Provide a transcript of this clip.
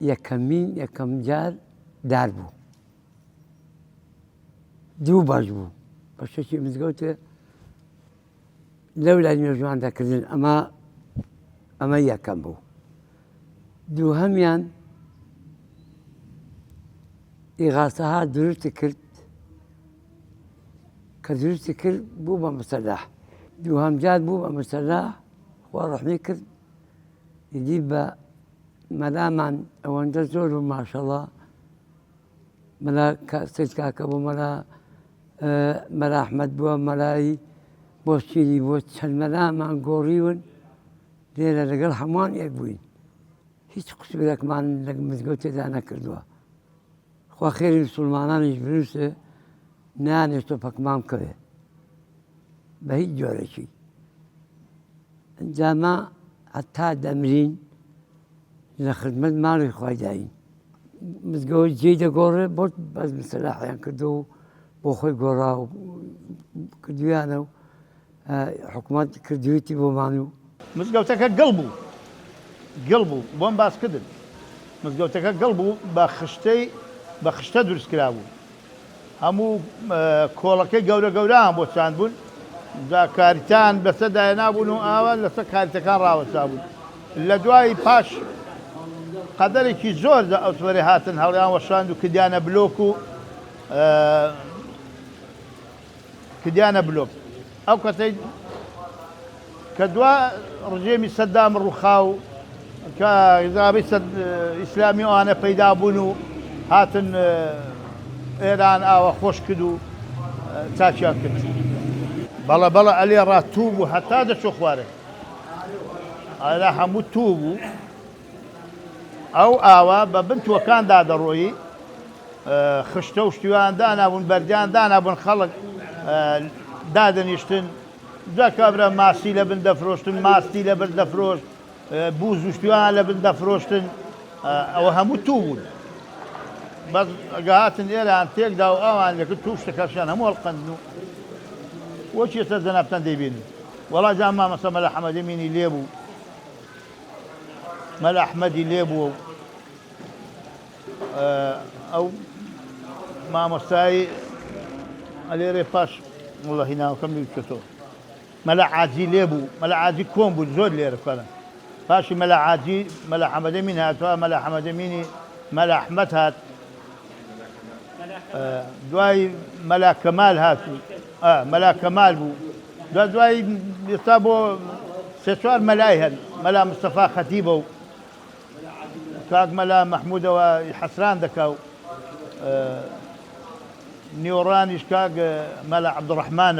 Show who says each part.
Speaker 1: یەکەمین یەکەم جار دار بوو. دوو باش بوو بە شەکی مزگەوتێ لەو لای نوێژوان دەکردن ئەمە یەکەم بوو. دووهەمیان ئیغاسەها دروستی کرد کە دروستی کرد بوو بە مەسەلاح. دووهەم جار بوو بە مەسەلاح خوا ڕەحمی کرد دیدی بە مەلامان ئەوەندە زۆر و ماشەڵڵا مەلا سید کاکە بوو مەلا ئەحمەد بووە مەلای بۆشتیری بۆ چەند مەلامان گۆڕیون لێرە لەگەڵ هەمووان یەک بووین. هیچ قسوورێکمان لە مزگەوتێدا نەکردووە. خوا خێری موسڵمانانیش بنووسێ نانێ تۆپەکمان بکەوێ بە هیچ جۆرێکی. ئەنجامە هەتا دەمرین لە خزمەت ماڵی خوای داین. مزگەوت جێی دەگۆڕێ بۆ بەس مەسەلاحیان کردو و بۆ خۆی گۆڕا و کردویانە و حکومەت کردوویەتی بۆمان و
Speaker 2: مزگەوتەکە گڵ بوو بۆم باس کردن. مزگەوتەکە گڵ بوو بە خشتە دروست کرا بوو. هەموو کۆڵەکەی گەورە گەورەیان بۆ چاند بوون. جا کاریتان بەسەر داهێنابوون و ئاوا لەسەر کاریتەکان ڕاوەستا بوون. لە دوای پاش قەدەرێکی زۆر ئەوتوەرێ هاتن هەڵیان وەشاند و کردیانە بلۆک و کردیانە بلۆک. ئەو کەسەی کە دوا ڕژێمی سەدام ڕووخا و کە ئیزابی ئیسلامی ئەوانە پەیدا بوون و هاتن ئێران ئاوە خۆش کرد و چاچیان کرد. بەڵە ئەلێ ڕاتوو بوو هەتا دەچۆ خوارێ. ئەلا هەموو توو بوو. ئەو ئاوا بە بنتووەکاندا دەڕۆیی خشتە و شتیوان دانابوون بەردیان دانابوون خەڵک دادەنیشتن. جا کابرا ماسی لە بن دەفرۆشتن ماستی لە بەر دەفرۆشت بووز و شتیوان لە بن دەفرۆشتن. ئەوە هەموو توو بوون. بەس ئەگەهاتن ئێران تێکدا و ئەوان لەکرد توو شتەکەشیان هەموو هەڵقەندن و وەچی ئێستا زەنابتان دەیبینن. وەڵا جا مامەسە مەلا ئەحمەدی مینی لێ بوو. مەلا ئەحمەدی لێ بووە و ئەو مامۆستایی ئەلێرێ پاش وەڵڵەهی ناوەکەم بچێتەوە. مەلا عاجی لێ بوو. مەلا عاجی کۆم بوو زۆر لێرە فەرە. پاشی مەلا عاجی مەلا حەمەدە مین هاتووە مەلا حەمەدە مینی مەلا ئەحمەد هات. دوای مەلا کەمال هاتوو. مەلا کەمال بوو. دوای ئێستا بۆ سێ چوار مەلای هەن. مەلا مستەفا خەتیبە و کاک مەلا مەحموودەوە حەسران دەکا و نیوەڕانیش کاک مەلا عەبدوڕەحمانە